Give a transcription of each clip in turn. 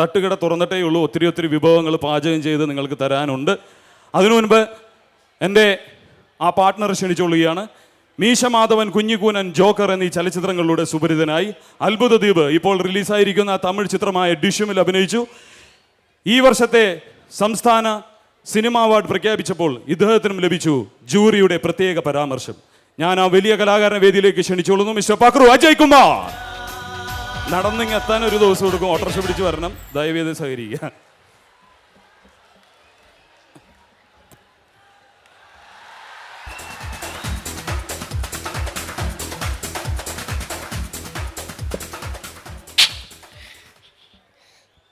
തട്ടുകട തുറന്നിട്ടേ ഉള്ളൂ. ഒത്തിരി ഒത്തിരി വിഭവങ്ങൾ പാചകം ചെയ്ത് നിങ്ങൾക്ക് തരാനുണ്ട്. അതിനു മുൻപ് എൻ്റെ ആ പാർട്ട്ണറെ ക്ഷണിച്ചുകൊള്ളുകയാണ്. മീശ മാധവൻ, കുഞ്ഞിക്കൂനൻ, ജോക്കർ എന്നീ ചലച്ചിത്രങ്ങളിലൂടെ സുപരിതനായി അത്ഭുത ദ്വീപ് ഇപ്പോൾ റിലീസായിരിക്കുന്ന തമിഴ് ചിത്രമായ ഡിഷുമിൽ അഭിനയിച്ചു. ഈ വർഷത്തെ സംസ്ഥാന സിനിമാ അവാർഡ് പ്രഖ്യാപിച്ചപ്പോൾ ഇദ്ദേഹത്തിനും ലഭിച്ചു ജൂറിയുടെ പ്രത്യേക പരാമർശം. ഞാൻ ആ വലിയ കലാകാരനെ വേദിയിലേക്ക് ക്ഷണിച്ചുകൊള്ളുന്നു. മിസ്റ്റർ പക്രു അജയ് കുമാർ. നടന്നിങ്ങ് എത്താൻ ഒരു ദിവസം എടുക്കും. ഓട്ടോറിക്ഷ പിടിച്ച് വരണം. ദയവേത് സഹകരിക്കുക.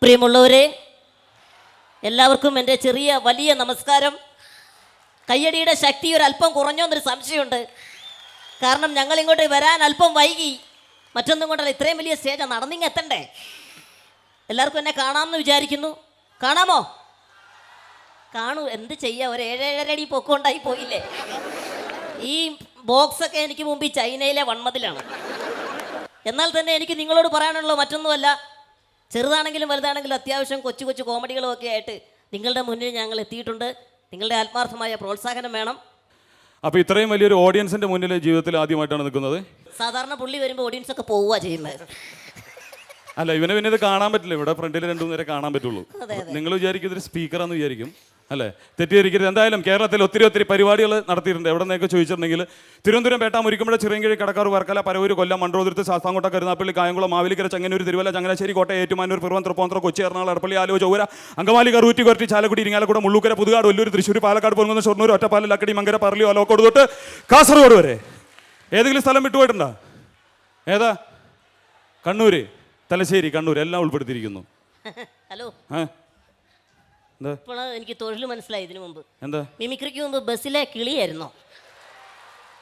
പ്രിയമുള്ളവരെ, എല്ലാവർക്കും എൻ്റെ ചെറിയ വലിയ നമസ്കാരം. കയ്യടിയുടെ ശക്തി ഒരല്പം കുറഞ്ഞോന്നൊരു സംശയമുണ്ട്. കാരണം ഞങ്ങൾ ഇങ്ങോട്ട് വരാൻ അല്പം വൈകി. മറ്റൊന്നും കൊണ്ടല്ല, ഇത്രയും വലിയ സ്റ്റേജ് നടന്നിങ്ങ് എത്തണ്ടേ. എല്ലാവർക്കും എന്നെ കാണാമെന്ന് വിചാരിക്കുന്നു. കാണാമോ? കാണൂ. എന്ത് ചെയ്യുക, ഒരു 7-7.5 അടി പൊക്കമുണ്ടായി പോയില്ലേ. ഈ ബോക്സൊക്കെ എനിക്ക് മുമ്പ് ഈ ചൈനയിലെ വൺമതിലാണ്. എന്നാൽ തന്നെ എനിക്ക് നിങ്ങളോട് പറയാനുള്ളത് മറ്റൊന്നുമല്ല. ചെറുതാണെങ്കിലും വലുതാണെങ്കിലും അത്യാവശ്യം കൊച്ചു കൊച്ചു കോമഡികളും ഒക്കെ ആയിട്ട് നിങ്ങളുടെ മുന്നിൽ ഞങ്ങൾ എത്തിയിട്ടുണ്ട്. നിങ്ങളുടെ ആത്മാർത്ഥമായ പ്രോത്സാഹനം വേണം. അപ്പോൾ ഇത്രയും വലിയൊരു ഓഡിയൻസിന്റെ മുന്നിൽ ജീവിതത്തിൽ ആദ്യമായിട്ടാണ് നിൽക്കുന്നത്. സാധാരണ പുള്ളി വരുമ്പോൾ ഓഡിയൻസ് ഒക്കെ പോവുക ചെയ്യുന്നത്. അല്ല, ഇവനെ പിന്നെ ഇത് കാണാൻ പറ്റില്ല. ഇവിടെ ഫ്രണ്ടിൽ 2-3 നേരെ കാണാൻ പറ്റുള്ളൂ. നിങ്ങൾ വിചാരിക്കും ഇതൊരു സ്പീക്കറാന്ന് വിചാരിക്കും, അല്ലേ? തെറ്റിദ്ധരിക്കരുത്. എന്തായാലും കേരളത്തിൽ ഒത്തിരി ഒത്തിരി പരിപാടികൾ നടത്തിയിട്ടുണ്ട്. എവിടെ നിന്നൊക്കെ ചോദിച്ചിട്ടുണ്ടെങ്കിൽ തിരുവനന്തപുരം, പേട്ട, മുരിക്കുമ്പുഴ, ചിറയൻകീഴ്, കടക്കാർ, വർക്കല, പരവൂര്, കൊല്ലം, മൺട്രോതുരുത്ത്, ശാസ്താംകോട്ട, കരുനാപ്പള്ളി, കായംകുളം, മാവേലിക്കര, ചെങ്ങന്നൂർ, തിരുവല്ല, ചങ്ങനാശ്ശേരി, കോട്ടയം, ഏറ്റുമാനൂർ, പിറവം, തൃപ്പൂണിത്തുറ, കൊച്ചി, എറണാകുളം, എടപ്പള്ളി, ആലുവ, ചൊവ്വര, അങ്കമാലി, കറൂറ്റി, കൊരട്ടി, ചാലക്കുടി, ഇരിങ്ങാലക്കുട, മുള്ളൂക്കര, പുതുകാട്, ഒല്ലൂർ, തൃശ്ശൂർ, പാലക്കാട്, പൊൻകുന്നം, ഷൊർണൂർ, ഒറ്റപ്പാലം, ലക്കടി, മങ്കര, പറളി, ഒലോക്കോട് തൊട്ട് കാസർഗോഡ് വരെ. ഏതെങ്കിലും സ്ഥലം വിട്ടുപോയിട്ടുണ്ടോ? ഏതാ? കണ്ണൂര്, തലശ്ശേരി, കണ്ണൂർ എല്ലാം ഉൾപ്പെടുത്തിയിരിക്കുന്നു. ഹലോ, ഇപ്പോൾ എനിക്ക് തൊഴിൽ മനസ്സിലായി. ഇതിനു മുമ്പ് എന്താ? മിമിക്രിക്ക് മുമ്പ് ബസ്സിലെ കിളിയായിരുന്നോ?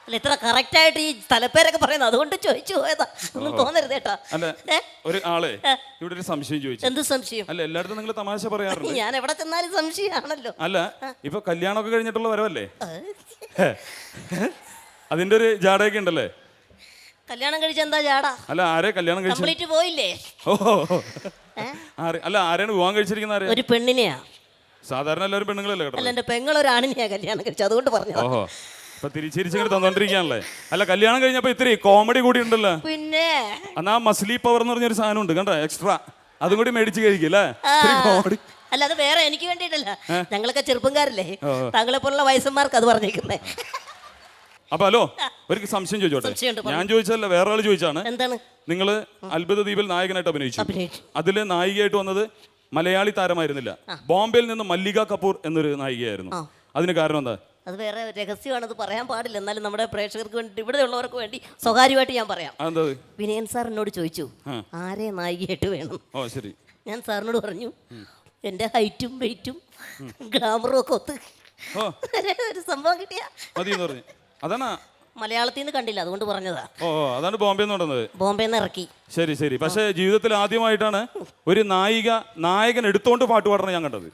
അല്ല, ഇത്ര കറക്റ്റായിട്ട് ഈ സ്ഥലപ്പേരൊക്കെ പറയുന്നത് അതുകൊണ്ട് ചോദിച്ചു പോയതാ. ഒന്നും തോന്നരുത് കേട്ടോ. അല്ല, ഒരു ആളെ ഇവിടെ ഒരു സംശയം ചോദിച്ചു. എന്ത് സംശയം? അല്ല, എല്ലായിടത്തും നിങ്ങൾ തമാശ പറയാറുണ്ട്. ഞാൻ എവിടെ ചെന്നാലും സംശയമാണല്ലോ. അല്ല, ഇപ്പൊ കല്യാണമൊക്കെ കഴിഞ്ഞിട്ടുള്ള വരവല്ലേ? അതിന്റെ ഒരു ജാടയൊക്കെ ഉണ്ടല്ലേ? കല്യാണം കഴിച്ച എന്താ ജാടാ? അല്ല, ആരെ കല്യാണം കഴിച്ചു? കംപ്ലീറ്റ് പോയില്ലേ? അല്ല, ആരെയാണ് വിവാഹം കഴിച്ചിരിക്കുന്ന? ഒരു പെണ്ണിനെയാ. സാധാരണ എല്ലാവരും പെണ്ണുങ്ങളല്ലേ കേട്ടോ. അല്ല, എന്റെ പെങ്ങളൊരു ആണിനെയാ കല്യാണം കഴിച്ചത്, അതുകൊണ്ട് പറഞ്ഞു. ഓഹോ, ഇപ്പൊ തിരിച്ചിരിച്ചിങ്ങനെ തന്നോണ്ടിരിക്കാണല്ലേ. അല്ല, കല്യാണം കഴിഞ്ഞപ്പോ ഇത്തിരി കോമഡി കൂടി ഉണ്ടല്ലോ. പിന്നെ എന്നാ മസ്ലി പവർ എന്ന് പറഞ്ഞൊരു സാധനം ഉണ്ട് കണ്ടോ, എക്സ്ട്രാ. അതും കൂടി മേടിച്ച് കഴിക്കില്ലേ? കോമഡി. അല്ല, അത് വേറെ എനിക്ക് വേണ്ടിയിട്ടല്ല. ഞങ്ങളൊക്കെ ചെറുപ്പക്കാരല്ലേ, താങ്കളെ പോലുള്ള വയസ്സന്മാർക്ക് അത് പറഞ്ഞേക്കുന്നേ. അപ്പൊ ഹലോ, ഒരു സംശയം ചോദിച്ചോട്ടെ? ഞാൻ ചോദിച്ചതല്ല, വേറെ ആള് ചോദിച്ചാണ്. എന്താണ്? നിങ്ങള് അത്ഭുത ദ്വീപിൽ നായകനായിട്ട് അഭിനയിച്ചു. അതില് നായികയായിട്ട് വന്നത് മലയാളി താരമായിരുന്നില്ല. ബോംബെയിൽ നിന്ന് മല്ലിക കപൂർ എന്നൊരു നായികയായിരുന്നു. അതിന് കാരണം എന്താ? അത് വേറെ രഹസ്യമാണ്, അത് പറയാൻ പാടില്ല. എന്നാലും നമ്മുടെ പ്രേക്ഷകർക്ക് വേണ്ടി, ഇവിടെ ഉള്ളവർക്ക് വേണ്ടി സ്വകാര്യമായിട്ട് ഞാൻ പറയാം. വിനയൻ സാർ എന്നോട് ചോദിച്ചു ആരെ നായികയായിട്ട് വേണം. ഓ ശരി. ഞാൻ സാറിനോട് പറഞ്ഞു എൻ്റെ ഹൈറ്റും വെയിറ്റും ഗ്ലാമറും ഒക്കെ ഒത്ത് ഒരു സംഭവം കിട്ടിയ മതി പറഞ്ഞു. അതാണ് മലയാളത്തിൽ നിന്ന് കണ്ടില്ല, അതുകൊണ്ട് പറഞ്ഞതാ. ഓ, അതാണ് ബോംബെന്ന് പറഞ്ഞത്. ബോംബെന്ന് ഇറക്കി. ശരി ശരി. പക്ഷേ ജീവിതത്തിൽ ആദ്യമായിട്ടാണ് ഒരു നായകൻ എടുത്തോണ്ട് പാട്ട് പാടണം ഞാൻ കണ്ടത്.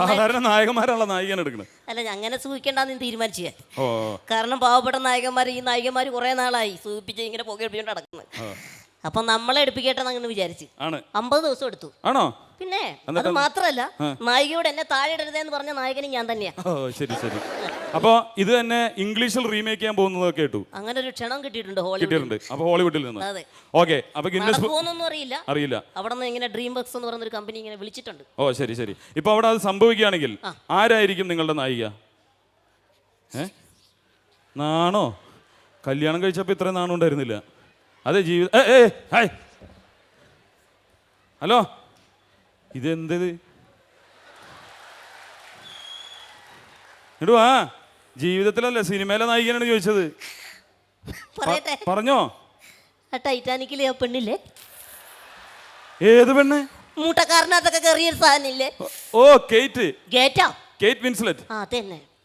സാധാരണ നായകന്മാരാണല്ലോ നായികൻ എടുക്കുന്നത്. അല്ല, അങ്ങനെ സൂഹിക്കേണ്ടെന്ന് തീരുമാനിച്ചു. കാരണം പാവപ്പെട്ട നായകന്മാർ, ഈ നായികന്മാർ കുറെ നാളായി സൂഹിപ്പിച്ച് ഇങ്ങനെ പുകയെടുപ്പിച്ചോണ്ട് നടക്കുന്നത്. അപ്പൊ നമ്മളെ എടുപ്പിക്കട്ടെ എന്ന് വിചാരിച്ചു. 50 ദിവസം എടുത്തു. ആണോ? പിന്നെ അത് മാത്രല്ല, നായികയോട് എന്നെ താഴെ ഇടരുതെന്ന് പറഞ്ഞ നായകനും ഞാൻ തന്നെയാ. ശരി ശരി. അപ്പൊ ഇത് തന്നെ ഇംഗ്ലീഷിൽ റീമേക്ക് ചെയ്യാൻ പോകുന്നത് കേട്ടു. അങ്ങനെ ഒരു ക്ഷണം കിട്ടിയിട്ടുണ്ട് ഹോളിവുഡിൽ നിന്ന്. ഓക്കെ. അപ്പൊ അറിയില്ല. അവിടെ നിന്ന് ഇങ്ങനെ ഡ്രീം വർക്സ് എന്ന് പറയുന്ന ഒരു കമ്പനി ഇങ്ങനെ വിളിച്ചിട്ടുണ്ട്. ഓ ശരി ശരി. ഇപ്പൊ അവിടെ അത് സംഭവിക്കുകയാണെങ്കിൽ ആരായിരിക്കും നിങ്ങളുടെ നായിക? നാണോ? കല്യാണം കഴിച്ചപ്പോ ഇത്രയും നാണം ഉണ്ടായിരുന്നില്ല. അതെ ജീവിതം. Hi, hello, ഇതെന്തത്? ഇടുവാ, ജീവിതത്തിലല്ലേ സിനിമയിലെ നായികനാണ് ചോദിച്ചത്. പറഞ്ഞോ. ടൈറ്റാനിക്കിലെ പെണ്ണില്ലേ? ഏത് പെണ്ണ്? മൂട്ടക്കാരനകത്തൊക്കെ കയറിയൊരു സാധനില്ലേ? ഓ, കേറ്റ് വിൻസ്ലെറ്റ്.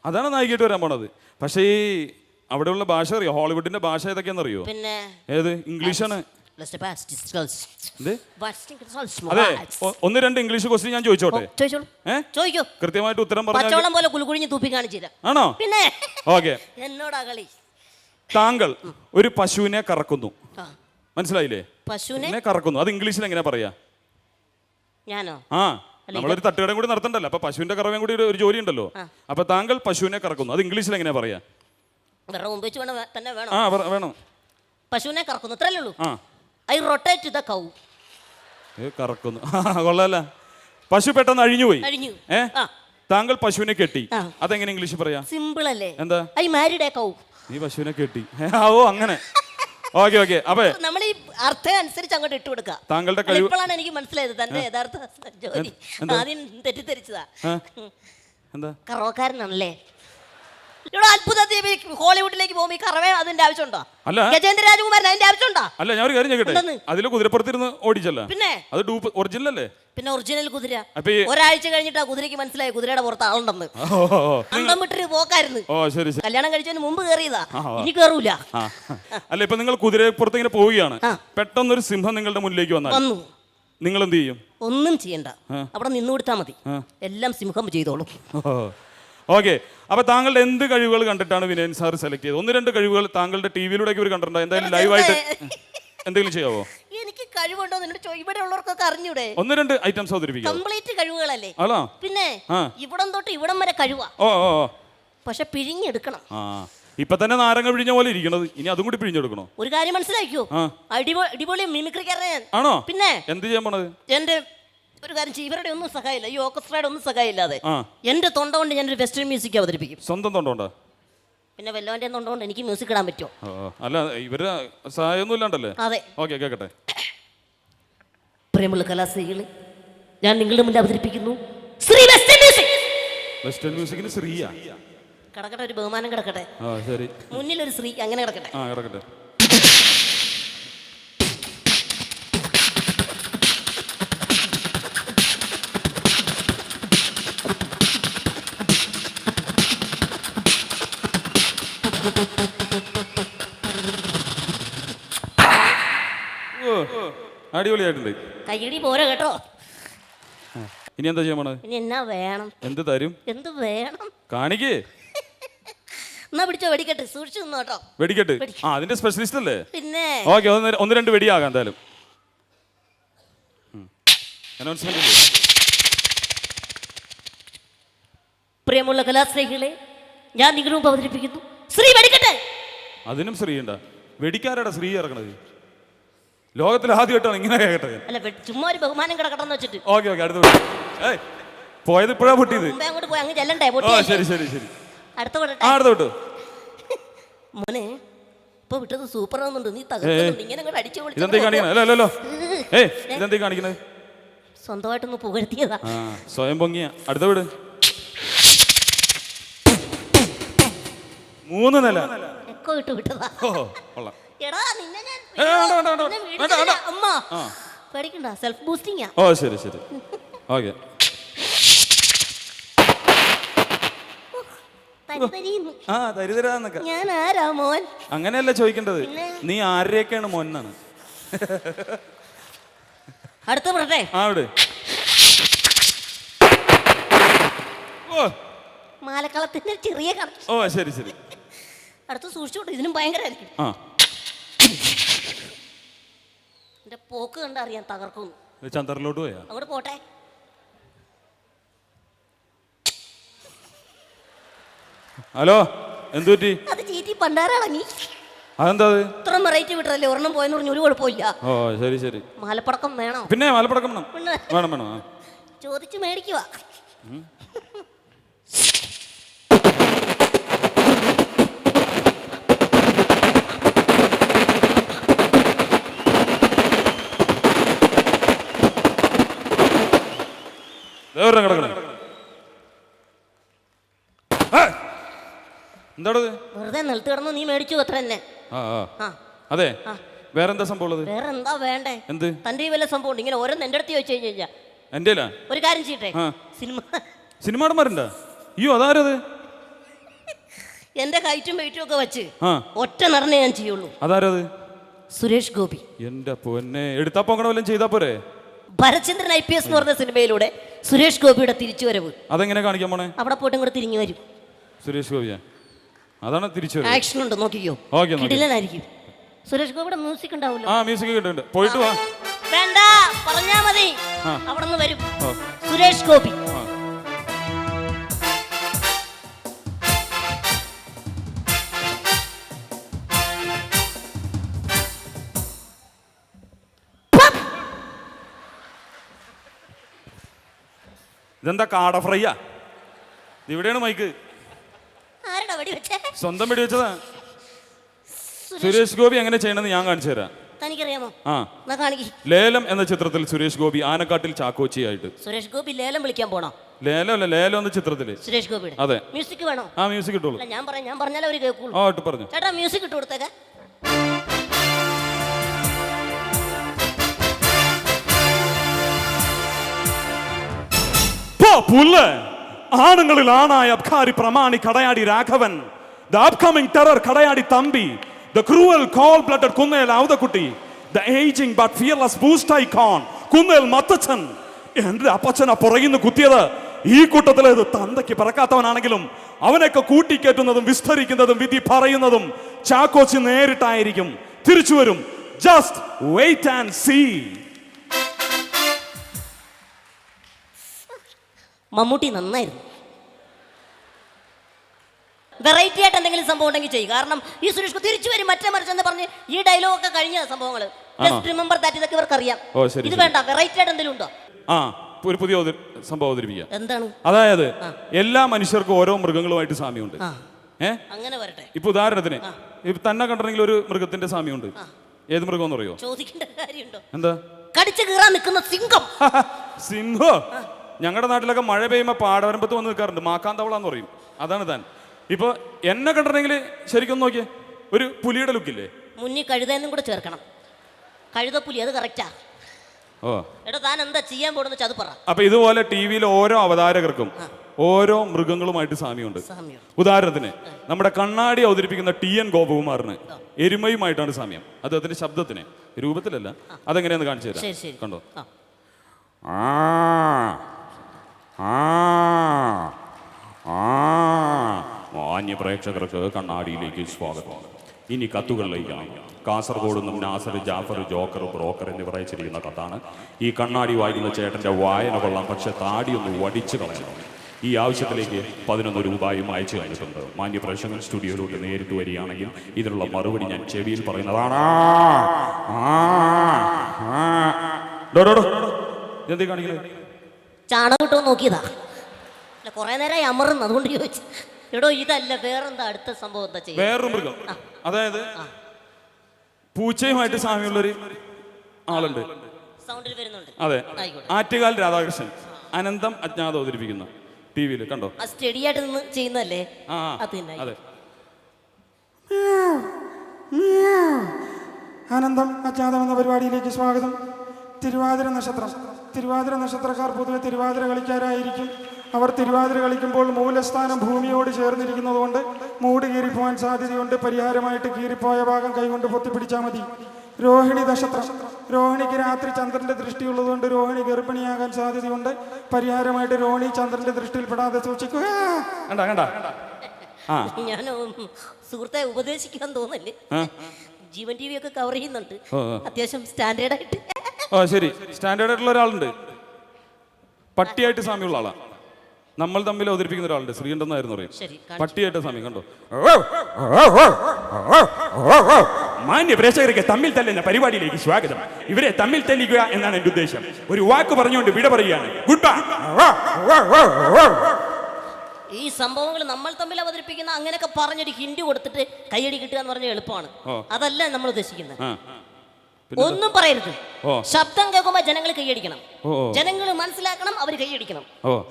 അതാണ് നായികയായിട്ട് വരാൻ പോണത്. പക്ഷേ ഈ അവിടെയുള്ള ഭാഷ അറിയോ? ഹോളിവുഡിന്റെ ഭാഷ ഏതൊക്കെയാണെന്ന് അറിയോ? പിന്നെ ഏത്? ഇംഗ്ലീഷാണ്. അതെ, 1-2 ഇംഗ്ലീഷ് ക്വസ്റ്റ്യൻ ഞാൻ ചോദിച്ചോട്ടെ? കൃത്യമായിട്ട് ഉത്തരം പറഞ്ഞു. ആണോ? പിന്നെ ഓക്കെ. താങ്കൾ ഒരു പശുവിനെ കറക്കുന്നു, മനസ്സിലായില്ലേ? പശുവിനെ കറക്കുന്നു, അത് ഇംഗ്ലീഷിൽ എങ്ങനെ പറയാ? ഞാനോ? ആ നമ്മളൊരു തട്ടുകടയും കൂടി നടത്തണ്ടല്ലോ, അപ്പൊ പശുവിന്റെ കറവയും കൂടി ഒരു ജോലി ഉണ്ടല്ലോ. അപ്പൊ താങ്കൾ പശുവിനെ കറക്കുന്നു, അത് ഇംഗ്ലീഷിൽ എങ്ങനെയാ പറയാ? വേറെ മുമ്പ് വെച്ച് തന്നെ വേണം. ആ വേണം. പശുവിനെ കറക്കുന്നു, അത്രയല്ലേ ഉള്ളൂ. I rotate the cow. കറക്കുന്നു, കൊള്ളാല്ല. പശു പെട്ടെന്ന് അഴിഞ്ഞു. താങ്കൾ പശുവിനെ കെട്ടി, അതെങ്ങനെ ഇംഗ്ലീഷിൽ പറയാ? സിമ്പിൾ അല്ലേ? എന്താ? ഐ മാരിഡ് എ കൗ. നീ പശുവിനെ കെട്ടി. ഓ അങ്ങനെ. ഓക്കെ. അപ്പൊ നമ്മൾ ഈ അർത്ഥം അനുസരിച്ച് അങ്ങോട്ട് ഇട്ട് കൊടുക്കുക. താങ്കളുടെ കഴിവ് ഇപ്പോഴാണ് എനിക്ക് മനസ്സിലായത് തന്റെ യഥാർത്ഥ ജോലി. ആദ്യം തെറ്റിദ്ധരിച്ചതാ. എന്താ? കറവക്കാരനാണല്ലേ? അത്ഭുത ഹോളിവുഡിലേക്ക് പോകുമ്പോ ഈ കറവേ അതിന്റെ ആവശ്യമുണ്ടോ? അല്ല, ഗജേന്ദ്ര രാജകുമാരൻ അതിന്റെ ആവശ്യമുണ്ടോ? അല്ല, ഞാൻ ഒരു കാര്യം ചോദിക്കട്ടെ, അതിൽ കുതിരപ്പുറത്തിരുന്ന് ഓടിച്ചല്ല, പിന്നെ അത് ഡൂപ്പ് ഒറിജിനൽ അല്ലേ? പിന്നെ ഒറിജിനൽ കുതിര. ഒരാഴ്ച കഴിഞ്ഞിട്ട് ആ കുതിരക്ക് മനസ്സിലായി കുതിരയുടെ പുറത്ത് ആളുണ്ടെന്ന്. അന്തം വിട്ടൊരു പോക്കായിരുന്നു. കല്യാണം കഴിച്ചതിന് മുമ്പ് കയറിയതാ, ഇനി കേറൂല. അല്ല, ഇപ്പൊ നിങ്ങൾ കുതിരപ്പുറത്ത് ഇങ്ങനെ പോവുകയാണ്, പെട്ടെന്നൊരു സിംഹം നിങ്ങളുടെ മുന്നിലേക്ക് വന്നു, നിങ്ങൾ എന്ത് ചെയ്യും? ഒന്നും ചെയ്യണ്ട, അവിടെ നിന്നു കൊടുത്താൽ മതി, എല്ലാം സിംഹം ചെയ്തോളും. ഓക്കെ. അപ്പൊ താങ്കളുടെ എന്ത് കഴിവുകൾ കണ്ടിട്ടാണ് വിനയൻ സാർ സെലക്ട് ചെയ്തത്? 1-2 കഴിവുകൾ താങ്കളുടെ ടിവിയിലൂടെ ഇവർ കണ്ടിട്ടുണ്ടോ? എന്തായാലും ലൈവായിട്ട് എന്തെങ്കിലും ചെയ്യാവോ? എനിക്ക് കഴിവുണ്ടോ ഇവിടെ ഉള്ളവർക്കൊക്കെ അറിഞ്ഞൂടെ? 1-2 ഐറ്റംസ് അവതരിപ്പിക്കാം. കംപ്ലീറ്റ് കഴിവുകളല്ലേ? ആണോ? പിന്നെ ഇവിടം തൊട്ട് ഇവിടം വരെ കഴിവാ. പക്ഷെ പിഴിഞ്ഞെടുക്കണം. ഇപ്പൊ തന്നെ നാരങ്ങ പിഴിഞ്ഞ പോലെ ഇരിക്കണത്, ഇനി അതും കൂടി പിഴിഞ്ഞെടുക്കണോ? ഒരു കാര്യം മനസ്സിലാക്കിയോ, അടിപൊളി മിമിക്രിക്കാരനെ. ആണോ? പിന്നെ എന്ത് ചെയ്യാൻ പോണത്? എന്റെ ഒരു കാര്യം, ഇവരുടെ ഒന്നും സഹായില്ല, ഈ ഓർക്കസ്ട്രയുടെ ഒന്നും സഹായില്ലാതെ എന്റെ തൊണ്ട കൊണ്ട് ഞാനൊരു വെസ്റ്റേൺ മ്യൂസിക് അവതരിപ്പിക്കും. സ്വന്തം തൊണ്ടോണ്ടാ? പിന്നെ വല്ലവന്റെ തൊണ്ടോണ്ട് എനിക്ക് മ്യൂസിക് ഇടാൻ പറ്റുമോ? അല്ല, ഇവര് സഹായമൊന്നും ഇല്ലാണ്ടല്ലേ? അതെ. ഓക്കെ, കേക്കട്ടെ. പ്രിയമുള്ള കലാസ്ത്രീകളെ, ഞാൻ നിങ്ങളുടെ മുന്നിൽ അവതരിപ്പിക്കുന്നു ശ്രീ വെസ്റ്റേൺ മ്യൂസിക്. വെസ്റ്റേൺ മ്യൂസിക്കിന് ശ്രീയാ? കിടക്കട്ടെ, ഒരു ബഹുമാനം കിടക്കട്ടെ. ശരി, മുന്നിലൊരു ശ്രീ അങ്ങനെ കിടക്കട്ടെ. കിടക്കട്ടെ. അടിപൊളിയായിട്ടുണ്ട്. കയ്യടി പോരാ കേട്ടോ. ഇനി എന്താ ചെയ്യാൻ പോണത്? ഇനി എന്നാ വേണം? എന്ത് തരും? എന്ത് വേണം കാണിക്കേ. എന്നാ പിടിച്ചോ, വെടിക്കെട്ട് സൂക്ഷിച്ചു നിന്നോ കേട്ടോ. വെടിക്കെട്ട് അതിന്റെ സ്പെഷ്യലിസ്റ്റ് അല്ലേ? പിന്നെ ഓക്കെ, 1-2 വെടിയാകാം എന്തായാലും. അനൗൺസ്മെന്റ്. പ്രിയമുള്ള കലാസ്നേഹികളെ, ഞാൻ നിങ്ങളുടെ മുമ്പ് അവതരിപ്പിക്കുന്നു ശ്രീ വെടിക്കെട്ട്. അതിനും ശ്രീ ഉണ്ടാ? വെടിക്കാരാടാ ശ്രീ ഇറക്കണത്? ലോകത്തിൽ ആദ്യമായിട്ടാണ് ഇങ്ങനെ കേട്ടത്. അല്ല, ചുമ്മാ ഒരു ബഹുമാനം കിടക്കട്ടെന്ന് വെച്ചിട്ട്. ഓക്കെ, അടുത്ത പോയത് ഇപ്പോഴാ പൊട്ടിയത്. അങ്ങോട്ട് പോയി അങ്ങ് ചെല്ലണ്ടേ? ശരി. അടുത്ത വിട്ടു മോനെ, ഇപ്പൊ വിട്ടത് സൂപ്പർ ആവുന്നുണ്ട്. നീ തകർക്കുന്നുണ്ട്. ഇങ്ങനെ അങ്ങോട്ട് അടിച്ചു ഇതെന്തേ കാണിക്കണത്? സ്വന്തമായിട്ടൊന്ന് പുകഴ്ത്തിയതാ. സ്വയം പൊങ്ങിയ. അടുത്ത വിട്. 3 നില എക്കോ ഇട്ട് വിട്ടതാ. കൊള്ളാം. എടാ, നിന്നെ പേടിക്കണ്ട, സെൽഫ് ബൂസ്റ്റിംഗ്. ശരി. ഓക്കെ. ഞാൻ ആരാ മോൻ? അങ്ങനെയല്ല ചോദിക്കേണ്ടത്, നീ ആരെയൊക്കെയാണ് മോനാണ്. അടുത്ത പറട്ടെ. മാലക്കളത്തിന്റെ ചെറിയ ശരി. അടുത്ത് സൂക്ഷിച്ചോട്ടെ, ഇതിനും ഭയങ്കരമായിരിക്കും. എന്റെ പോക്ക് കണ്ടറിയാൻ തകർക്കുന്നു. ചന്ദ്രനിലോട്ട് പോയാ? അങ്ങോട്ട് പോട്ടെ. ഹലോ, എന്തു പറ്റി? അത് ചീറ്റി പണ്ടാറളങ്ങി. അതെന്താ? ഇത്ര വെറൈറ്റി വിട്ടല്ലേ, ഒരെണ്ണം പോയെന്ന് പറഞ്ഞു, ഒരു കുഴപ്പമില്ല. ശരി. മാലപ്പടക്കം വേണോ? പിന്നെ മാലപ്പടക്കം വേണം. ചോദിച്ചു മേടിക്കുക. എന്താണത്? വെറുതെ നിലത്ത് കിടന്നു, നീ മേടിച്ചു അത്ര തന്നെ. അതെ, വേറെന്താ സംഭവം? വേറെന്താ വേണ്ടേ? എന്ത്? തന്റെ വല്ല സംഭവം ഉണ്ട്? ഇങ്ങനെ ഓരോന്ന് എന്റെ അടുത്ത് ചോദിച്ചു കഴിഞ്ഞാ എന്റെ ഒരു കാര്യം ചെയ്യട്ടെ. സിനിമാടന്മാരുണ്ടാ? അയ്യോ, അതാരത്? എന്റെ ഹൈറ്റും വെയിറ്റും ഒക്കെ വെച്ച് ഒറ്റ നടനെ ഞാൻ ചെയ്യുള്ളൂ. അതാരത്? സുരേഷ് ഗോപി. എന്റെ പൊന്നെ, എടുത്താ പോകണ വല്ലതും ചെയ്താ പോരെ? ഭരചന്ദ്രൻ IPS എന്ന് പറഞ്ഞ സിനിമയിലൂടെ സുരേഷ് ഗോപിയുടെ തിരിച്ചുവരവ്. അതെങ്ങനെ കാണിക്കാൻ പോണേ? അവിടെ പോയിട്ടും കൂടെ തിരിഞ്ഞു വരും. സുരേഷ് ഗോപിയാ? അതാണ് തിരിച്ചു ആക്ഷൻ ഉണ്ട്, നോക്കിക്കോ. കിടിലനായിരിക്കും. സുരേഷ് ഗോപിയുടെ മ്യൂസിക് ഉണ്ടാവില്ല. മ്യൂസിക് കിട്ടുന്നുണ്ട്. പോയിട്ട് വാ. വേണ്ട പറഞ്ഞാ മതി. ആ. അവിടെ നിന്ന് വരും ഓ. സുരേഷ് ഗോപി. ആ. ഇതെന്താ കാട ഫ്രൈയാ? ഇവിടെയാണ് മൈക്ക്. ആരുടെ വെടി വെച്ചേ? സ്വന്തം വെടി വെച്ചതാ. സുരേഷ് ഗോപി എങ്ങനെ ചെയ്യണമെന്ന് ഞാൻ കാണിച്ചു തരാം. തനിക്കറിയാമോ? ആ, എന്നാ കാണിക്ക്. ലേലം എന്ന ചിത്രത്തിൽ സുരേഷ് ഗോപി ആനക്കാട്ടിൽ ചാക്കോച്ചിയായിട്ട്. സുരേഷ് ഗോപി ലേലം വിളിക്കാൻ പോണോ? ലേലം അല്ല, ലേലം എന്ന ചിത്രത്തില്. സുരേഷ് ഗോപിയുടെ അതെ. മ്യൂസിക് വേണോ? ആ, മ്യൂസിക് ഇട്ടോളൂ. അല്ല, ഞാൻ പറഞ്ഞാലേ അവര് കേൾക്കുള്ളൂ. ആ, ഇട്ട് പറഞ്ഞു. ചേട്ടാ മ്യൂസിക് ഇട്ട് കൊടുത്തേക്ക. പുല്ല് ആണുങ്ങളിൽ ആണായ അബ്കാരി പ്രമാണി Kadayadi Raghavan, the upcoming terror Kadayadi Thampi, the cruel cold blooded Kunnel Authakutty, the ageing but fearless boost icon Kunnel Mathachan. എന്റെ അപ്പച്ചനെ പുറകിന്ന് കുത്തിയത് ഈ കൂട്ടത്തിലേത് തന്തയ്ക്ക് പിറക്കാത്തവനാണെങ്കിലും അവനൊക്കെ കൂട്ടിക്കേറ്റുന്നതും വിസ്തരിക്കുന്നതും വിധി പറയുന്നതും ചാക്കോച്ചി നേരിട്ടായിരിക്കും. തിരിച്ചു വരും. Just wait and see. Mammootty നന്നായിരുന്നു. വെറൈറ്റി ആയിട്ട് എന്തെങ്കിലും സംഭവം ഉണ്ടെങ്കിൽ ചെയ്യും. കാരണം ഈ സുരേഷ് ഗോപി തിരിച്ചു വരും മറ്റേ മറിച്ചെന്ന് പറഞ്ഞ് ഈ ഡയലോഗ് ഒക്കെ കഴിഞ്ഞ സംഭവങ്ങൾ റിമെമ്പർ ദാറ്റ് ഇതൊക്കെ ഇവർക്ക് അറിയാം. ഇത് വേണ്ട, വെറൈറ്റി ആയിട്ട് എന്തെങ്കിലും ഉണ്ടോ? ആ, ഒരു പുതിയ സംഭവം അവതരിപ്പിക്കാം. എന്താണ്? അതായത് എല്ലാ മനുഷ്യർക്കും ഓരോ മൃഗങ്ങളുമായിട്ട് സാമ്യമുണ്ട്. അങ്ങനെ വരട്ടെ. ഇപ്പൊ ഉദാഹരണത്തിന് ഇപ്പൊ തന്നെ കണ്ടിട്ടുണ്ടെങ്കിൽ ഒരു മൃഗത്തിന്റെ സാമ്യമുണ്ട്. ഏത് മൃഗം എന്ന് അറിയോ? ചോദിക്കേണ്ട കാര്യമുണ്ടോ? എന്താ? കടിച്ചു കീറാൻ നിൽക്കുന്ന സിംഹം. സിംഹോ? ഞങ്ങളുടെ നാട്ടിലൊക്കെ മഴ പെയ്യുമ്പോൾ പാടവരമ്പത്ത് വന്ന് നിൽക്കാറുണ്ട്. മാക്കാന്തവളാന്ന് പറയും. അതാണ് താൻ. ഇപ്പൊ എന്നെ കണ്ടിട്ടുണ്ടെങ്കിൽ ശരിക്കും നോക്കിയേ, ഒരു പുലിയുടെ ലുക്കില്ലേ? മുന്നിൽ കഴുതെന്നും കൂടെ ചേർക്കണം. കഴുതപ്പുലി, അത് കറക്റ്റാ. ഓ, എടോ താൻ എന്താ ചെയ്യാൻ പോകുന്ന അത് പറ. അപ്പൊ ഇതുപോലെ ടി വിയിൽ ഓരോ അവതാരകർക്കും ഓരോ മൃഗങ്ങളുമായിട്ട് സാമ്യമുണ്ട്. ഉദാഹരണത്തിന് നമ്മുടെ കണ്ണാടി അവതരിപ്പിക്കുന്ന TN ഗോപകുമാറിന് എരുമയുമായിട്ടാണ് സാമ്യം. അദ്ദേഹത്തിന്റെ ശബ്ദത്തിന്, രൂപത്തിലല്ല. അതെങ്ങനെയാന്ന് കാണിച്ചു തരാം. കണ്ടോ? മാന്യ പ്രേക്ഷകർക്ക് കണ്ണാടിയിലേക്ക് സ്വാഗതം. ഇനി കത്തുകളിലേക്കാണ്. കാസർഗോഡ് നിന്നും നാസർ, ജാഫർ, ജോക്കർ, ബ്രോക്കർ എന്നിവർ അയച്ചിരിക്കുന്ന കത്താണ്. ഈ കണ്ണാടി വായിക്കുന്ന ചേട്ടന്റെ വായന കൊള്ളാം, പക്ഷെ താടി ഒന്ന് വടിച്ചു കളയണം. ഈ ആവശ്യത്തിലേക്ക് 11 രൂപയും അയച്ചു കഴിഞ്ഞിട്ടുണ്ട്. മാന്യ പ്രേക്ഷകൻ സ്റ്റുഡിയോയിലോട്ട് നേരിട്ട് വരികയാണെങ്കിൽ ഇതിനുള്ള മറുപടി ഞാൻ ചെവിയിൽ പറയുന്നതാണ്. എന്തേ കാണിക്കുന്നത്? ചാണകിട്ടോ നോക്കിയതാ. കൊറേ നേരമായി അമറുന്നു, അതുകൊണ്ട് ചോദിച്ചു. എടോ ഇതല്ല, വേറെന്താ അടുത്ത സംഭവം? എന്താ ചെയ്യുക? വേറൊരു മൃഗം, അതായത് പൂച്ചയുമായിട്ട് സാമ്യമുള്ളൊരു ആളുണ്ട്. സൗണ്ടിൽ വരുന്നുണ്ട്. അതെ, ആറ്റുകാൽ രാധാകൃഷ്ണൻ അനന്തം അജ്ഞാതം അവതരിപ്പിക്കുന്ന ടിവിയിൽ കണ്ടോ? സ്റ്റഡി ആയിട്ട് നിന്ന് ചെയ്യുന്നതല്ലേ? അതെ. ആനന്ദം അജ്ഞാതം എന്ന പരിപാടിയിലേക്ക് സ്വാഗതം. തിരുവാതിര നക്ഷത്രക്കാർ പൊതുവെ തിരുവാതിര കളിക്കാരായിരിക്കും. അവർ തിരുവാതിര കളിക്കുമ്പോൾ മൂലസ്ഥാനം ഭൂമിയോട് ചേർന്നിരിക്കുന്നതുകൊണ്ട് മൂട് കീറിപ്പോവാൻ സാധ്യതയുണ്ട്. പരിഹാരമായിട്ട് കീറിപ്പോയ ഭാഗം കൈകൊണ്ട് പൊത്തിപ്പിടിച്ചാൽ മതി. രോഹിണി നക്ഷത്രം. രോഹിണിക്ക് രാത്രി ചന്ദ്രന്റെ ദൃഷ്ടിയുള്ളതുകൊണ്ട് രോഹിണി ഗർഭിണിയാകാൻ സാധ്യതയുണ്ട്. പരിഹാരമായിട്ട് രോഹിണി ചന്ദ്രന്റെ ദൃഷ്ടിയിൽപ്പെടാതെ സൂക്ഷിക്കുക. ഞാൻ സുഹൃത്തെ ഉപദേശിക്കാൻ തോന്നല്ലേ? ജീവൻ TV ഒക്കെ കവർ ചെയ്യുന്നുണ്ട് അത്യാവശ്യം സ്റ്റാൻഡേർഡ് ആയിട്ട്. ശരി, സ്റ്റാൻഡേർഡ് ആയിട്ടുള്ള ഒരാളുണ്ട്. പട്ടിയായിട്ട് സാമ്യമുള്ള ആളാ. നമ്മൾ തമ്മിൽ അവതരിപ്പിക്കുന്ന ഒരാളുണ്ട്, ശ്രീകണ്ഠനായിരുന്നു പറയും. പട്ടിയായിട്ട് സാമ്യം കണ്ടോ? മാന്യ പ്രേക്ഷകർക്ക് തമ്മിൽ തല്ലുന്ന പരിപാടിയിലേക്ക് സ്വാഗതം. ഇവരെ തമ്മിൽ തല്ലിക്കുക എന്നാണ് എന്റെ ഉദ്ദേശം. ഒരു വാക്ക് പറഞ്ഞുകൊണ്ട് വിട പറയുകയാണ്. Good bye. ഈ സംഭവങ്ങൾ നമ്മൾ തമ്മിൽ അവതരിപ്പിക്കുന്ന അങ്ങനെയൊക്കെ പറഞ്ഞൊരു ഹിന്റ് കൊടുത്തിട്ട് കയ്യടി കിട്ടുക എന്ന് പറഞ്ഞാൽ എളുപ്പമാണ്. അതല്ല നമ്മൾ ഉദ്ദേശിക്കുന്നത്. ഒന്നും പറയരുത്. ശബ്ദം കേൾക്കുമ്പോൾ ജനങ്ങൾ കൈയടിക്കണം. ജനങ്ങൾ മനസ്സിലാക്കണം, അവർ കൈയടിക്കണം.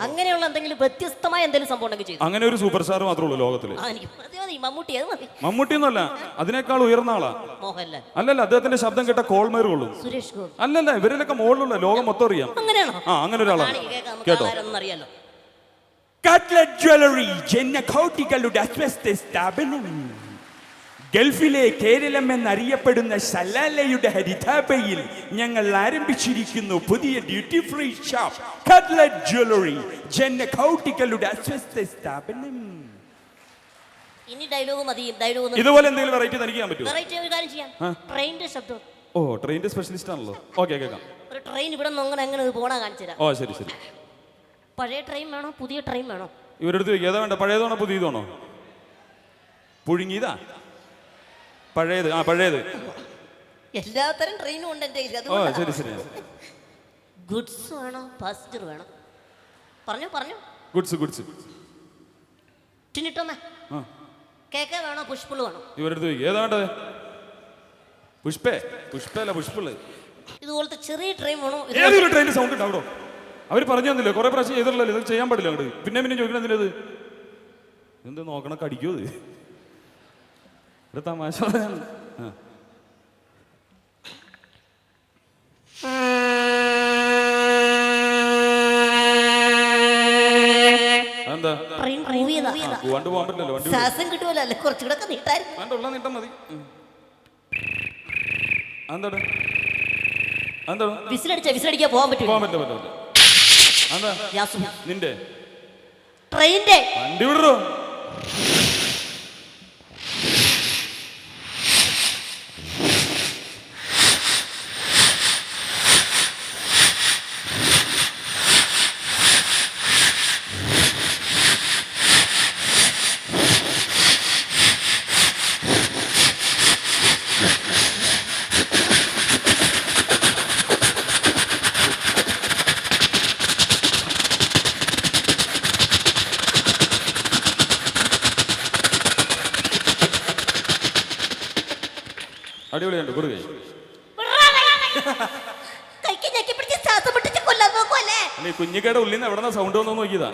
അങ്ങനെയുള്ള എന്തെങ്കിലും വ്യത്യസ്തമായ എന്തെങ്കിലും സംഭവം ഉണ്ടെങ്കിൽ ചെയ്തു. അങ്ങനെ ഒരു സൂപ്പർ സ്റ്റാർ മാത്രമേ ഉള്ളൂ ലോകത്തിൽ. മമ്മൂട്ടി. അത് മതി. മമ്മൂട്ടി ഒന്നല്ല, അതിനേക്കാൾ ഉയർന്ന ആളാ മോഹൻലാൽ. അല്ലല്ല, അദ്ദേഹത്തിന്റെ ശബ്ദം കേട്ട കോൾമേർ കൊള്ളും. സുരേഷ് ഗോപി. അല്ലല്ല, ഇവരിലൊക്കെ മുകളിലുള്ള ലോകം മൊത്തം അറിയാം. അങ്ങനെയാണോ? അങ്ങനെ ഒരാളാണ്. കേട്ടോ? അറിയാലോ. കട്ട്ലറ്റ് ജ്വല്ലറി ജനകോടികളുടെ അസ്വസ്ഥ സ്ഥാപനം. ഗൾഫിലെ കേരളം എന്നറിയപ്പെടുന്ന സലാലയുടെ ഹരിതാബയിൽ ഞങ്ങൾ ആരംഭിച്ചിരിക്കുന്നു പുതിയ duty free shop. Cutlet jewellery ജനകോടികളുടെ അസ്വസ്ഥ സ്ഥാപനം. ഇനി ഡയലോഗ് മതി. ഡയലോഗ് ഇതുപോലെ എന്തെങ്കിലും വെറൈറ്റി തനിക്ക് ചെയ്യാൻ പറ്റുമോ? വെറൈറ്റി ഒരു കാര്യം ചെയ്യാം. ട്രെയിനിന്റെ ശബ്ദം. ഓ ട്രെയിനിന്റെ സ്പെഷ്യലിസ്റ്റ് ആണല്ലോ. ഓക്കെ കേൾക്കാം. ഒരു ട്രെയിൻ ഇവിടെ നിന്ന് എങ്ങനെ ഇത് പോണാ കാണിച്ചു തരാം. ഓ ശരി ശരി. പഴയ ട്രെയിൻ വേണോ പുതിയ ട്രെയിൻ വേണോ? ഇവരെടുത്ത് ചോദിക്കുക ഏതാ വേണ്ട, പഴയതാണോ പുതിയതാണോ? പുഴുങ്ങിയതാ പഴയത്? ആ പഴയത്. എല്ലാത്തരം ട്രെയിനും ഉണ്ട് എൻ്റെ കയ്യിൽ. ഓ ശരി ശരി. ഗുഡ്സ് വേണോ പാസഞ്ചർ വേണോ? പറഞ്ഞോ പറഞ്ഞോ. Goods goods. ടിന്നിട്ടോമേ ആ കേക്ക് വേണോ പുഷ്പുള് വേണോ? ഇവരെടുത്ത് ചോദിക്കുക ഏതാ വേണ്ടത്? പുഷ്പല്ല പുഷ്പുള്ള്. ഇതുപോലത്തെ ചെറിയ ട്രെയിൻ വേണോ? ഏതൊരു ട്രെയിനിന്റെ സൗണ്ട് ഉണ്ടാവോ? അവർ പറഞ്ഞു തന്നില്ലേ കുറെ പ്രാവശ്യം ചെയ്തിട്ടുള്ളൂ, ഇത് ചെയ്യാൻ പാടില്ല അങ്ങോട്ട്. പിന്നെ ചോദിക്കണം എന്തിനത്? എന്ത് നോക്കണ കടിക്കോ ഇത്? ഒരു തമാശ പറയാൻ. എന്താ ട്രെയിൻ മൂവ് ചെയ്താ വണ്ടി പോകാൻ പറ്റില്ലല്ലോ, വണ്ടി ശ്വാസം കിട്ടുമല്ലോ, അല്ലെ കുറച്ചുകൂടെ ഒക്കെ നീട്ടായിരുന്നു. വേണ്ട ഉള്ള നീട്ടം മതി. എന്താണ് എന്താണ് വിസിലടിക്കാ പോകാൻ പറ്റും. പോകാൻ പറ്റില്ല പറ്റില്ല. എന്താ നിന്റെ ട്രെയിനിന്റെ വണ്ടി വിടറോ? അടിപൊളിയുണ്ട് കൊടുക്കേ. കൈക്ക് ഞെക്കി പിടിച്ച് ശ്വാസം മുട്ടിച്ച് കൊല്ലാൻ നോക്കുവല്ലേ? അല്ലെ കുഞ്ഞിക്കയുടെ ഉള്ളിൽ നിന്ന് എവിടെ സൗണ്ട് വന്നോ നോക്കിയതാ.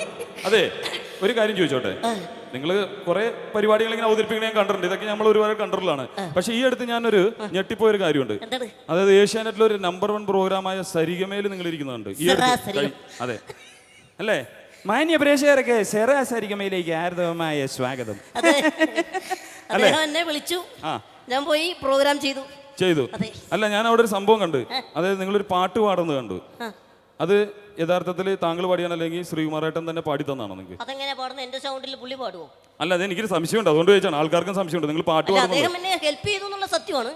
അതെ ഒരു കാര്യം ചോദിച്ചോട്ടെ, നിങ്ങൾ കുറെ പരിപാടികൾ ഇങ്ങനെ അവതരിപ്പിക്കണ ഞാൻ കണ്ടിട്ടുണ്ട്, ഇതൊക്കെ നമ്മൾ ഒരുപാട് കണ്ടിട്ടുള്ളതാണ്. പക്ഷെ ഈ അടുത്ത് ഞാനൊരു ഞെട്ടിപ്പോയൊരു കാര്യമുണ്ട്. എന്താണ്? അതായത് ഏഷ്യാനെറ്റിലെ ഒരു നമ്പർ 1 പ്രോഗ്രാമായ സരിഗമയിൽ നിങ്ങൾ ഇരിക്കുന്നുണ്ട് ഈ അടുത്ത്. അതെ അല്ലേ? മാന്യ പ്രേക്ഷകർക്ക് സരിഗമയിലേക്ക് ഹാർദവമായ സ്വാഗതം. അദ്ദേഹം എന്നെ വിളിച്ചു, ഞാൻ പോയി പ്രോഗ്രാം ചെയ്തു. അതെ. അല്ല ഞാൻ അവിടെ ഒരു സംഭവം കണ്ടു. അതായത് നിങ്ങളൊരു പാട്ട് പാടുന്നത് കണ്ടു. അത് യഥാർത്ഥത്തിൽ താങ്കൾ പാടിയാണ് അല്ലെങ്കിൽ ശ്രീകുമാരേട്ടൻ തന്നെ പാടി തന്നാണോ നിങ്ങൾക്ക്? അതെങ്ങനെയാ പാടുന്നത്? എന്റെ സൗണ്ടിൽ പുള്ളി പാടുവോ? അല്ല അത് എനിക്കൊരു സംശയമുണ്ട്, അതുകൊണ്ട് ചോദിച്ചാണ്. ആൾക്കാർക്കും സംശയമുണ്ട് നിങ്ങൾ പാട്ട് പാടുന്നത്. അദ്ദേഹം എന്നെ ഹെൽപ്പ് ചെയ്തു എന്നുള്ള സത്യമാണ്.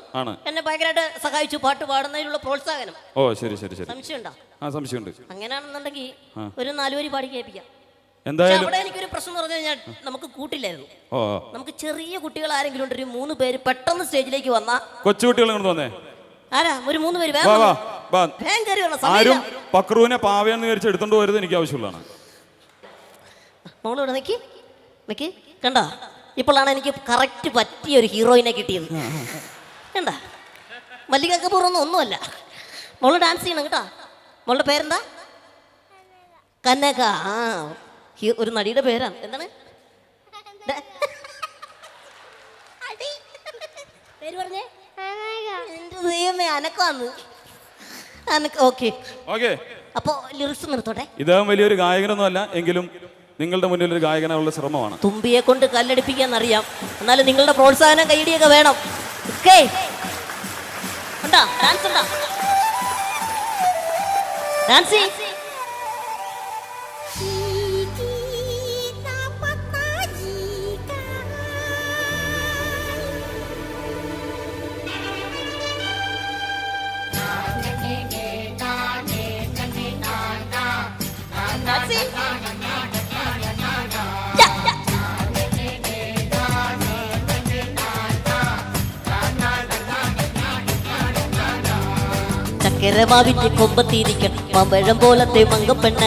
എന്നെ ഭയങ്കരമായിട്ട് സഹായിച്ചു പാട്ട് പാടുന്നതിനുള്ള പ്രോത്സാഹനം. ഓ ശരി ശരി ശരി. സംശയമുണ്ടോ? ആ സംശയമുണ്ട്. അങ്ങനെയാണെന്നുണ്ടെങ്കിൽ ഒരു 4 വരി പാടി കേൾപ്പിക്കാം. എന്തായാലും അവിടെ എനിക്കൊരു പ്രശ്നം എന്ന് പറഞ്ഞു കഴിഞ്ഞാൽ നമുക്ക് കൂട്ടില്ലായിരുന്നു. നമുക്ക് ചെറിയ കുട്ടികൾ ആരെങ്കിലും ഉണ്ട്, ഒരു 3 പേര് പെട്ടെന്ന് സ്റ്റേജിലേക്ക് വന്നാ. കൊച്ചുകുട്ടികൾ ഇങ്ങോട്ട് വന്നേ. ആരാ ഒരു 3 പേര് ആരും പക്രുവിനെ പാവയെന്ന് വിചാരിച്ച് എടുത്തോണ്ട് വരുന്നത് എനിക്ക് ആവശ്യമുള്ളതാണ്. മോളിവിടെ നിക്ക് കണ്ട, ഇപ്പോഴാണ് എനിക്ക് കറക്റ്റ് പറ്റിയ ഒരു ഹീറോയിനെ കിട്ടിയത്. കണ്ട, മല്ലിക കപൂറൊന്നും ഒന്നുമല്ല. മോള് ഡാൻസ് ചെയ്യണം കേട്ടോ. മോളുടെ പേരെന്താ? കനക. ആ ഒരു നടിയുടെ പേരാണ്. എന്താണ് പേര് പറഞ്ഞേ? എന്റെ ദൈവമേ, അനക്കാന്ന്. ഓക്കെ അപ്പൊ ലിറിക്സ് നിർത്തോട്ടെ. ഇദ്ദേഹം വലിയൊരു ഗായകനൊന്നും അല്ല, എങ്കിലും നിങ്ങളുടെ മുന്നിൽ ഒരു ഗായകനുള്ള ശ്രമമാണ്. തുമ്പിയെ കൊണ്ട് കല്ലടിപ്പിക്കാന്നറിയാം, എന്നാലും നിങ്ങളുടെ പ്രോത്സാഹനം കൈയടിയൊക്കെ വേണം. ഓക്കേ, ഉണ്ടാ ഡാൻസ് ഉണ്ടാ ഡാൻസ്. ചക്കരമാവിന്റെ കൊമ്പത്തിരിക്കണം മമ്പഴം പോലത്തെ മങ്കപ്പെണ്ണ,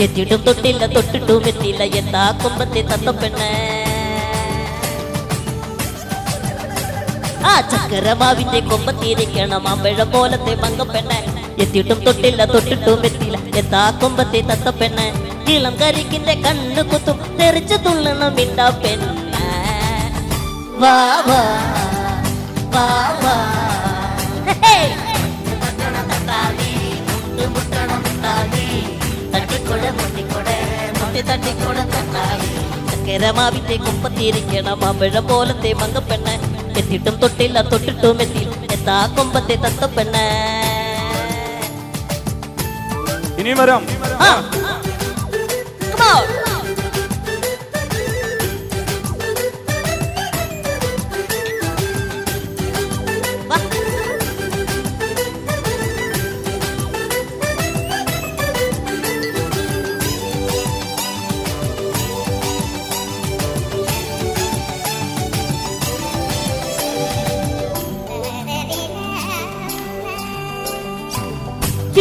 എത്തിയിട്ടും തൊട്ടില്ല തൊട്ടിട്ടും എത്തിയില്ല എന്താ കൊമ്പത്തെ തത്തപ്പെണ്ണ. ആ ചക്കരമാവിന്റെ കൊമ്പത്തിരിക്കണം മമ്പഴം പോലത്തെ മങ്കപ്പെണ്ണ, എത്തിയിട്ടും തൊട്ടില്ല തൊട്ടിട്ടും എത്തിയില്ല എന്താ കൊമ്പത്തെ തത്തപ്പെണ്ണ. ഇളം കരിക്കിന്റെ കണ്ണു കുത്തും തെറിച്ചു തുള്ളണം മിണ്ടാ പെണ്ണ. വാ വാ വാ വാ ചക്കരമാവിന്റെ കൊമ്പത്തിരിക്കണം മമ്പഴം പോലത്തെ മങ്കപ്പെണ്ണ, എത്തിയിട്ടും തൊട്ടില്ല തൊട്ടിട്ടും എത്തിയില്ല എന്താ കൊമ്പത്തെ തത്തപ്പെണ്ണ. ഇനിയും വരാം.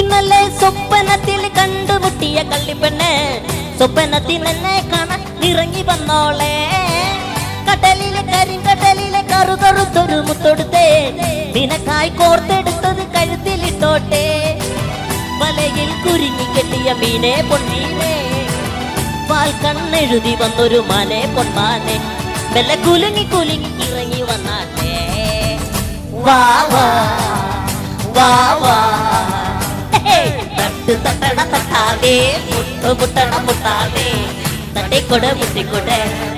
ഇന്നലെ സ്വപ്നത്തിൽ കണ്ടുമുട്ടിയ കള്ളിപ്പെണ്ണ് സ്വപ്നത്തിൽ എന്നെ കാണാൻ ഇറങ്ങി വന്നോളെ കടലിലെ കരിങ്കടലിലെ കറുകറുത്തൊരു മുത്തൊടുത്തേ നിനക്കായി കോർത്തെടുത്തത് കഴുത്തിലിട്ടോട്ടെ വലയിൽ കുരുങ്ങി കെട്ടിയ മീനെ പൊന്നീനെ പാൽ കണ്ണെഴുതി വന്നൊരു മാനെ പൊന്മാനെ മെല്ലെ കുലുങ്ങി കുലുങ്ങി ഇറങ്ങി വന്നാട്ടെ വാ വാ വാ വാ തട്ട് തട്ടട തട്ടാതെ മുട്ട മുട്ടട മുട്ടാതെ തട്ടിക്കൊട മുട്ടിക്കൊട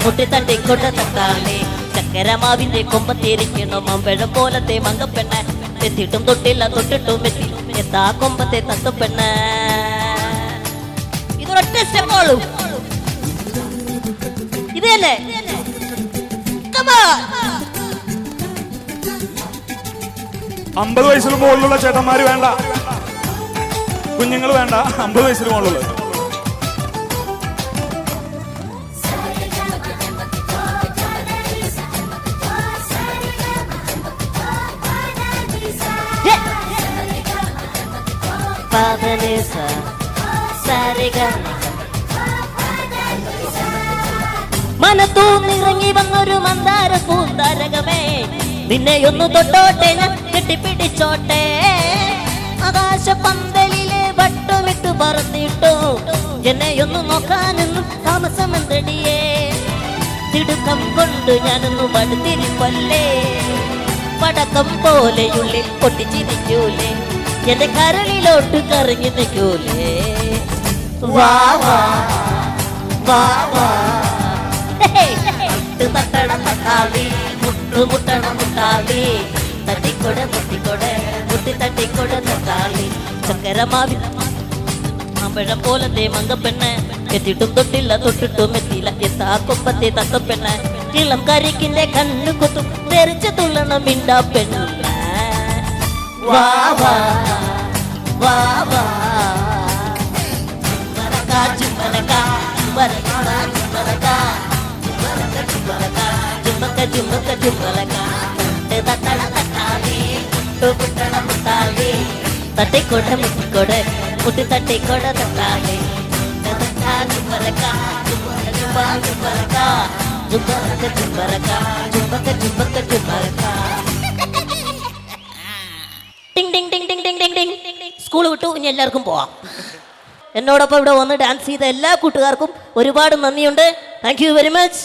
മുട്ടി തട്ടിക്കൊട തട്ടാതെ ചക്കരമാവിന്റെ കൊമ്പത്തിരിക്കണോ മമ്പഴം പോലത്തെ മങ്കപ്പെണ്ണ എത്തിയിട്ടും തൊട്ടില്ല തൊട്ടിട്ടും എത്തി എത്താ കൊമ്പത്തെ തത്തപ്പെണ്ണ ഇതൊരൊറ്റ സ്റ്റെപ്പോളൂ ഇതല്ലേ Come on. 50 വയസ്സിന് മുകളിലുള്ള ചേട്ടന്മാര് വേണ്ട, കുഞ്ഞുങ്ങൾ വേണ്ട, 50 വയസ്സിന് മുകളിലുള്ള. മനത്തൂന്നിറങ്ങി വന്നൊരു മന്ദാര പൂന്താരകമേ നിന്നെയൊന്നു തൊട്ടോട്ടെ ഞാൻ കെട്ടിപ്പിടിച്ചോട്ടെ ആകാശ പന്തലിലെ വട്ടമിട്ട് പറന്നിട്ടു എന്നെയൊന്നു നോക്കാനൊന്നും താമസമെന്തടിയേ തിടുക്കം കൊണ്ട് ഞാനൊന്നു പടുത്തിരിപ്പല്ലേ പടക്കം പോലെയുള്ളിൽ പൊട്ടിച്ചിരിക്കൂലേ എന്റെ കരളിലോട്ട് കറങ്ങി നിൽക്കൂലേ വാ വാ വാ വാ തട്ടട തട്ടാളി മുട്ടു മുട്ടണ മുട്ടാളി തട്ടിക്കൊട മുട്ടിക്കൊട മുട്ടി തട്ടിക്കൊട തട്ടാളി ചക്കരമാവി മാമ്പഴം പോലത്തെ മങ്കപ്പെണ്ണ് എത്തിയിട്ടും തൊട്ടില്ല തൊട്ടിട്ടും എത്തിയില്ല എത്താ കൊമ്പത്തെ തത്തപ്പെണ്ണ് ഇളം കരിക്കിന്റെ കണ്ണു കുത്തും തെറിച്ചു തുള്ളണം മിണ്ടാ പെണ്ണ് വാ വാ വാ വാ ചുമലക്ക ചുമലക്ക ചുമക്ക ചുമക്ക ചുമലക്ക തട്ടട തട്ടാളി മുട്ടണ മുട്ടാളി തട്ടിക്കൊട മുട്ടിക്കൊട മുട്ടി തട്ടിക്കൊട തട്ടാളി ചുമലക്ക ചുമലക്ക ചുമലക്ക ചുമലക്ക ചുമക്ക ചുമക്ക ചുമലക്ക ടിങ് ടിങ് ടിങ് ടിങ് ടിങ് ടിങ് ടിങ് സ്കൂൾ വിട്ടു ഇനി എല്ലാവർക്കും പോവാം. എന്നോടൊപ്പം ഇവിടെ വന്ന് ഡാൻസ് ചെയ്ത എല്ലാ കൂട്ടുകാർക്കും ഒരുപാട് നന്ദിയുണ്ട്. Thank you very much.